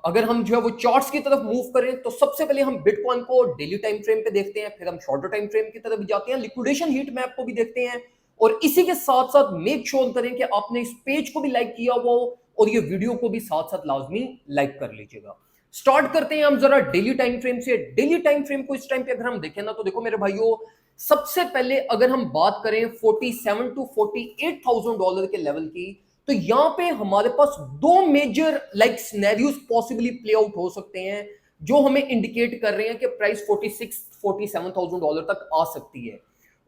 अगर हम जो है वो चार्ट्स की तरफ मूव करें तो सबसे पहले हम बिटकॉइन को डेली टाइम फ्रेम पे देखते हैं, फिर हम शॉर्टर टाइम फ्रेम की तरफ भी जाते हैं, लिक्विडेशन हीट मैप को भी देखते हैं और इसी के साथ साथ मेक श्योर करें कि आपने इस पेज को भी लाइक किया हुआ हो और ये वीडियो को भी साथ साथ लाजमी लाइक कर लीजिएगा। स्टार्ट करते हैं हम जरा डेली टाइम फ्रेम से। डेली टाइम फ्रेम को इस टाइम पे अगर हम देखें ना तो देखो मेरे भाइयों, सबसे पहले अगर हम बात करें 47 टू 48,000 डॉलर के लेवल की, तो यहां पे हमारे पास दो major like scenarios possibly play out हो सकते हैं जो हमें इंडिकेट कर रहे हैं कि प्राइस 46-47,000 डॉलर तक आ सकती है।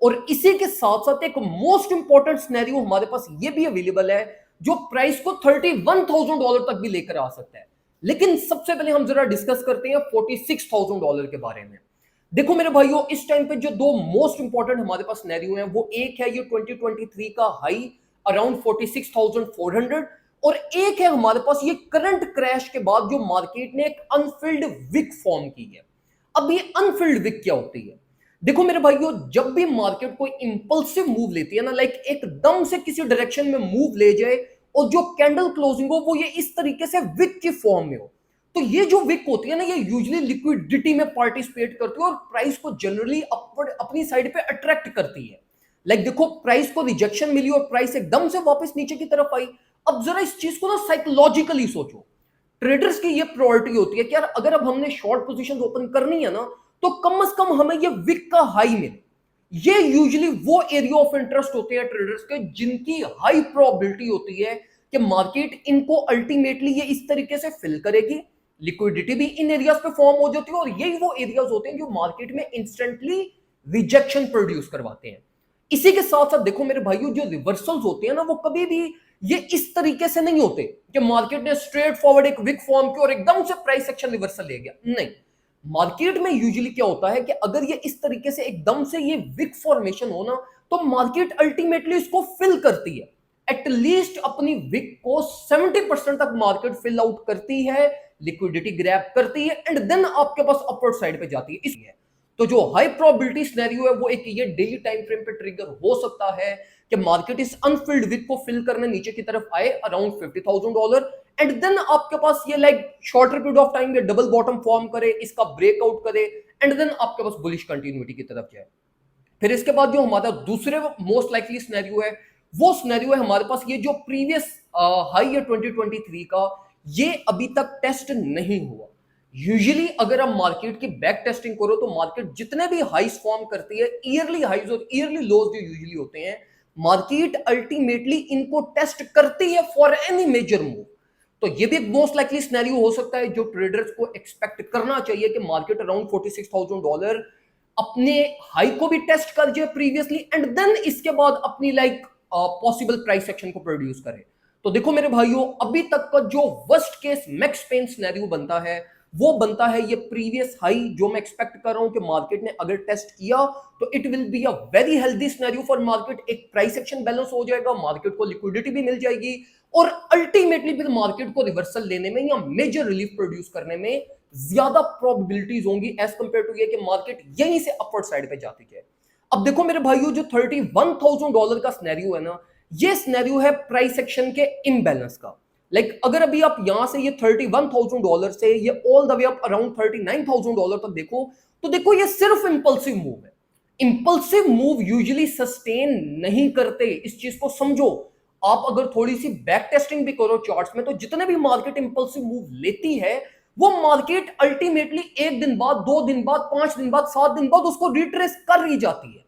और इसी के साथ साथ एक मोस्ट इंपॉर्टेंट सिनेरियो हमारे पास ये भी अवेलेबल है जो प्राइस को 31,000 डॉलर तक भी लेकर आ सकता है। लेकिन सबसे पहले हम जरा डिस्कस करते हैं 46,000 डॉलर के बारे में। देखो मेरे भाइयों, इस टाइम पे जो दो मोस्ट इंपॉर्टेंट हमारे पास सिनेरियो हैं वो एक है ये 2023 का हाई अराउंड 46,400 और एक है हमारे पास ये करंट क्रैश के बाद जो मार्केट ने एक अनफिल्ड विक फॉर्म की है। अब ये अनफिल्ड विक क्या होती है? देखो मेरे भाइयों, जब भी मार्केट कोई इंपल्सिव मूव लेती है ना, लाइक एकदम से किसी डायरेक्शन में मूव ले जाए और जो कैंडल क्लोजिंग हो वो ये इस तरीके से विक की फॉर्म में हो, तो ये जो विक होती है ना, ये यूजुअली लिक्विडिटी में पार्टिसिपेट करती है और प्राइस को जनरली अपवर्ड अपनी साइड पे अट्रैक्ट करती है। लाइक देखो, प्राइस को रिजेक्शन मिली और प्राइस एकदम से वापस नीचे की तरफ आई। अब जरा इस चीज को ना साइकोलॉजिकली सोचो। ट्रेडर्स की ये प्रायोरिटी होती है कि यार अगर अब हमने शॉर्ट पोजीशन ओपन करनी है ना, तो कम से कम हमें ये विक का हाई मिले। ये यूजुअली वो एरिया ऑफ इंटरेस्ट होते हैं ट्रेडर्स के जिनकी हाई प्रोबेबिलिटी होती है कि मार्केट इनको अल्टीमेटली ये इस तरीके से फिल करेगी, लिक्विडिटी भी इन एरियाज पे फॉर्म हो जाती है और यही वो एरियाज होते हैं जो मार्केट में इंस्टेंटली रिजेक्शन प्रोड्यूस करवाते हैं। इसी के साथ साथ देखो मेरे भाइयों, जो रिवर्सल्स होते हैं ना वो कभी भी ये इस तरीके से नहीं होते कि मार्केट ने स्ट्रेट फॉरवर्ड एक विक फॉर्म की और एकदम से प्राइस एक्शन रिवर्सल ले गया। नहीं, मार्केट में यूजुअली क्या होता है कि अगर ये इस तरीके से एकदम से ये विक फॉर्मेशन हो ना, तो मार्केट अल्टीमेटली इसको फिल करती है। एटलीस्ट अपनी विक को 70% तक मार्केट फिल आउट करती है, लिक्विडिटी ग्रैब करती है एंड देन आपके पास अपवर्ड साइड पे जाती है। इसलिए तो जो हाई प्रोबेबिलिटी सिनेरियो है वो एक ये डेली टाइम फ्रेम पे ट्रिगर हो सकता है कि मार्केट इस अनफिल्ड विक को फिल करने नीचे की तरफ आए अराउंड 50,000 डॉलर एंड देन आपके पास ये like shorter period of time में डबल बॉटम फॉर्म करे, इसका ब्रेकआउट करे एंड देन आपके पास बुलिश कंटिन्यूटी की तरफ जाए। फिर इसके बाद जो हमारा दूसरे मोस्ट लाइकली सिनेरियो है वो सिनेरियो है हमारे पास ये जो प्रीवियस हाई है 2023 का, ये अभी तक टेस्ट नहीं हुआ। यूजुअली अगर आप मार्केट की बैक टेस्टिंग करो तो मार्केट जितने भी हाइस फॉर्म करती है, ईयरली हाइज और ईयरली लोज जो यूजुअली होते हैं, मार्केट अल्टीमेटली इनको टेस्ट करती है फॉर एनी मेजर मूव। तो ये भी एक मोस्ट लाइकली सिनेरियो हो सकता है जो ट्रेडर्स को एक्सपेक्ट करना चाहिए कि मार्केट अराउंड 46,000 डॉलर अपने हाई को भी टेस्ट कर जाए प्रीवियसली एंड देन इसके बाद अपनी लाइक पॉसिबल प्राइस एक्शन को प्रोड्यूस करे। तो देखो मेरे भाइयों, अभी तक का जो worst case max pain scenario बनता है वो बनता है ये प्रीवियस हाई जो मैं एक्सपेक्ट कर रहा हूं कि मार्केट ने अगर टेस्ट किया तो it will be a very healthy scenario for market. एक प्राइस एक्शन बैलेंस हो जाएगा, मार्केट को लिक्विडिटी भी मिल जाएगी और अल्टीमेटली फिर मार्केट को रिवर्सल लेने में या मेजर रिलीफ प्रोड्यूस करने में ज्यादा प्रोबेबिलिटीज होंगी एज कंपेयर टू ये कि मार्केट यहीं से अपवर्ड साइड पे जाती है। अब देखो मेरे भाइयों, जो 31,000 डॉलर का सिनेरियो है ना, ये सिनेरियो है प्राइस एक्शन के इम्बैलेंस का। लाइक अगर अभी आप यहां से ये 31,000 डॉलर से ये all the way up around 39,000 dollar तक देखो, तो देखो ये सिर्फ इंपल्सिव मूव है। इंपल्सिव मूव यूजुअली सस्टेन नहीं करते, इस चीज को समझो। आप अगर थोड़ी सी बैक टेस्टिंग भी करो चार्ट्स में, तो जितने भी मार्केट इंपल्सिव मूव लेती है वो मार्केट अल्टीमेटली एक दिन बाद, 2 दिन बाद, 5 दिन बाद, 7 दिन बाद उसको रिट्रेस कर ही जाती है,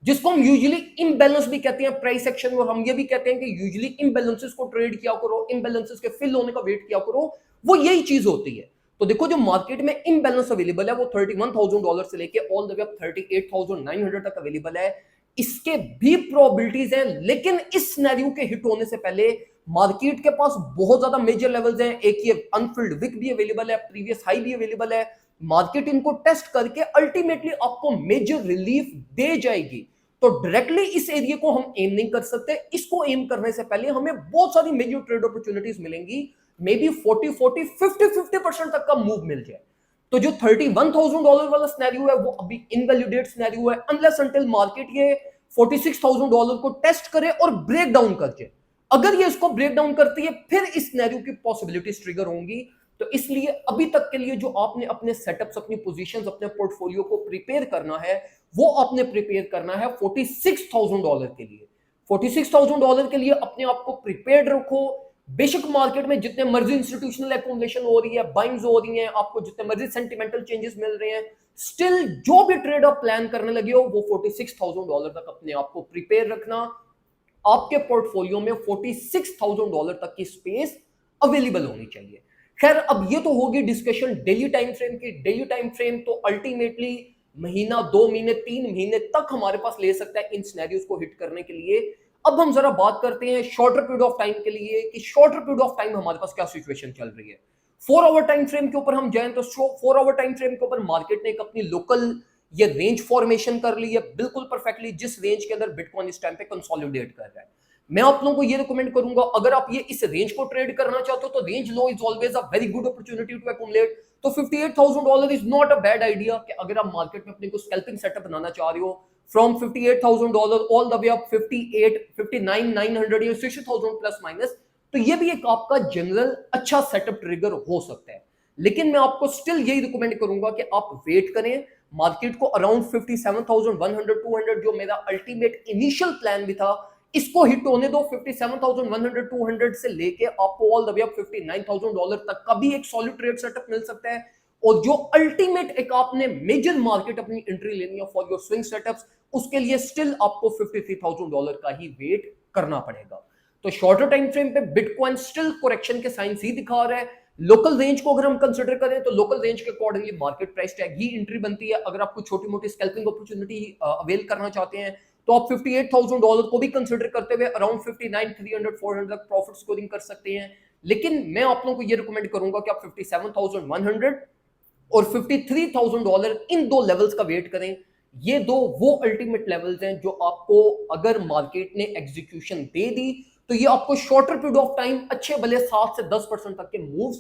जिसको हम यूजुअली इम्बैलेंस भी कहते हैं प्राइस एक्शन। और हम ये भी कहते हैं कि यूजुअली इम्बैलेंसेस को ट्रेड किया करो, इम्बैलेंसेस के फिल होने का वेट किया करो, वो यही चीज होती है। तो देखो जो मार्केट में इम्बैलेंस अवेलेबल है वो 31,000 डॉलर से लेके ऑल द वे अप 38,900 तक अवेलेबल है। इसके भी प्रोबेबिलिटीज हैं, लेकिन इस सिनेरियो के हिट होने से पहले मार्केट के पास बहुत ज्यादा मेजर लेवल्स हैं। एक ये अनफिल्ड विक भी अवेलेबल है, प्रीवियस हाई भी अवेलेबल है। मार्केट इनको टेस्ट करके अल्टीमेटली आपको मेजर रिलीफ दे जाएगी। तो डायरेक्टली इस एरिया को हम एम नहीं कर सकते, इसको एम करने से पहले हमें बहुत सारी मेजर ट्रेड अपॉर्चुनिटीज मिलेंगी, मे बी 40-40, 50-50% तक का मूव मिल जाए। तो जो 31,000 डॉलर वाला सिनेरियो है वो अभी इनवैलिडेट सिनेरियो है अनलेस अंटिल मार्केट ये 46,000 डॉलर को टेस्ट करे और ब्रेक डाउन कर जाए। अगर ये इसको ब्रेक डाउन करती है फिर इस सिनेरियो की पॉसिबिलिटीज ट्रिगर होंगी तो इसलिए अभी तक के लिए जो आपने अपने सेटअप्स, अपनी पोजीशंस, अपने पोर्टफोलियो को प्रिपेयर करना है, वो आपने प्रिपेयर करना है $46,000 के लिए। $46,000 के लिए अपने आप को प्रिपेयर्ड रखो। बेशक मार्केट में जितने मर्जी इंस्टीट्यूशनल एक्यूमुलेशन हो रही है, बाइंग्स हो रही हैं, आपको जितने मर्जी सेंटिमेंटल चेंजेस मिल रहे हैं, स्टिल जो भी ट्रेड आप प्लान करने लगे हो वो $46,000 तक अपने आप को प्रिपेयर रखना। आपके पोर्टफोलियो में $46,000 तक की स्पेस अवेलेबल होनी चाहिए। खैर, अब ये तो होगी डिस्कशन डेली टाइम फ्रेम की। डेली टाइम फ्रेम तो अल्टीमेटली महीना, 2 महीने, 3 महीने तक हमारे पास ले सकता है इन सिनेरियोस को हिट करने के लिए। अब हम जरा बात करते हैं शॉर्टर पीरियड ऑफ टाइम के लिए कि शॉर्टर पीरियड ऑफ टाइम हमारे पास क्या सिचुएशन चल रही है। 4 आवर टाइम फ्रेम के ऊपर हम जाएं तो 4 आवर टाइम फ्रेम के ऊपर मार्केट ने एक अपनी लोकल ये रेंज फॉर्मेशन कर ली है बिल्कुल परफेक्टली, जिस रेंज के अंदर बिटकॉइन इस टाइम पे कंसोलिडेट कर रहा है। मैं आप लोगों को ये रिकमेंड करूंगा, अगर आप ये इस रेंज को ट्रेड करना चाहते हो तो range low is always a very good opportunity to accumulate. तो $58,000 is not a bad idea कि अगर आप मार्केट में अपने को स्कैल्पिंग सेटअप बनाना चाह रहे हो from $58,000 all the way up 58, 59, 900 या 60,000 प्लस माइनस, तो ये भी एक आपका जनरल अच्छा सेटअप ट्रिगर हो सकता है। लेकिन मैं आपको स्टिल यही रिकमेंड करूंगा कि आप वेट करें मार्केट को अराउंड 57,100, 200 जो मेरा अल्टीमेट इनिशियल प्लान भी था, इसको हिट होने दो। 57,100, 200 से लेके आपको ऑल द वे अप $59,000 तक का भी एक सॉलिड ट्रेड सेटअप मिल सकता है। और जो अल्टीमेट एक आपने मेजर मार्केट अपनी एंट्री लेनी है फॉर योर स्विंग सेटअप्स, उसके लिए स्टिल आपको $53,000 का ही वेट करना पड़ेगा। तो शॉर्टर टाइम फ्रेम पे बिटकॉइन स्टिल करेक्शन के साइंस ही दिखा रहा है। लोकल रेंज को अगर हम कंसीडर करें तो लोकल रेंज के अकॉर्डिंगली मार्केट प्राइस टैग ही एंट्री बनती है। अगर आपको छोटी मोटी स्कैल्पिंग अपॉर्चुनिटी अवेल करना चाहते हैं तो आप $58,000 को भी कंसीडर करते हुए अराउंड 59, 300, 400 तक प्रॉफिट स्कोरिंग कर सकते हैं। लेकिन मैं आप लोगों को ये रिकमेंड करूंगा कि आप 57,100 और $53,000 इन दो लेवल्स का वेट करें। ये दो वो अल्टीमेट लेवल्स हैं जो आपको अगर मार्केट ने एग्जीक्यूशन दे दी तो ये आपको शॉर्टर पीरियड ऑफ टाइम अच्छे भले 7 से 10% तक के मूव्स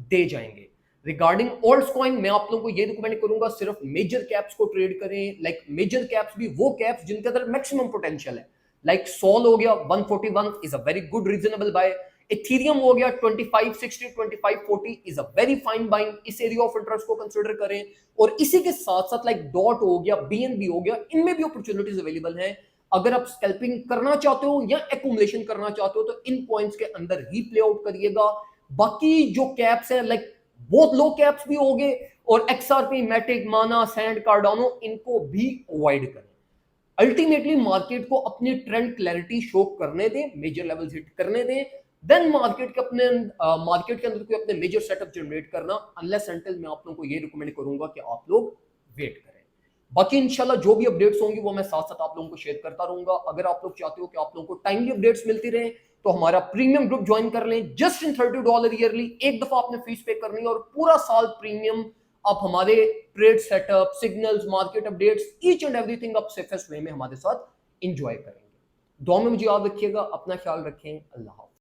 दे जाएंगे। रिगार्डिंग ऑल्ट्स कॉइन मैं आप लोगों को ये रिकमेंड करूंगा सिर्फ मेजर कैप्स को ट्रेड करें। लाइक मेजर कैप्स भी वो कैप्स जिनके अंदर मैक्सिमम पोटेंशियल है। लाइक सोल हो गया 141 is a very good reasonable buy. Ethereum हो गया 2560, 2540 is a very fine buying. इस एरिया ऑफ इंटरेस्ट को कंसीडर करें। और इसी के साथ साथ लाइक डॉट हो गया, बीएनबी हो गया, इनमें भी अपॉर्चुनिटीज अवेलेबल हैं। अगर आप स्कैल्पिंग करना चाहते हो या एक्यूमुलेशन करना चाहते हो तो इन पॉइंट्स के अंदर ही प्ले आउट करिएगा। बाकी जो कैप्स हैं लाइक बहुत लो कैप्स भी हो गए और एक्सआरपी, मैटिक, माना, सैंड, कार्डानो, इनको भी अवॉइड करें। अल्टीमेटली मार्केट को अपनी ट्रेंड क्लैरिटी शो करने दें, मेजर लेवल्स हिट करने दें, देन मार्केट के अपने मार्केट के अंदर कोई अपने मेजर सेटअप जनरेट करना। अनलेस अनटिल मैं आप लोगों को ये रिकमेंड करूंगा कि आप लोग वेट करें। बाकी इंशाल्लाह जो भी अपडेट्स होंगी वो मैं साथ साथ आप लोगों को शेयर करता रहूंगा। अगर आप लोग चाहते हो कि आप लोगों को टाइमली अपडेट्स मिलती रहे तो हमारा प्रीमियम ग्रुप ज्वाइन कर लें। जस्ट इन $30 ईयरली, एक दफा आपने फीस पे करनी है और पूरा साल प्रीमियम आप हमारे trade setup, signals, market updates, each and everything आप सेफेस्ट वे में हमारे साथ एंजॉय करेंगे। दुआ में मुझे याद रखिएगा, अपना ख्याल रखें। अल्लाह हाफ़िज़।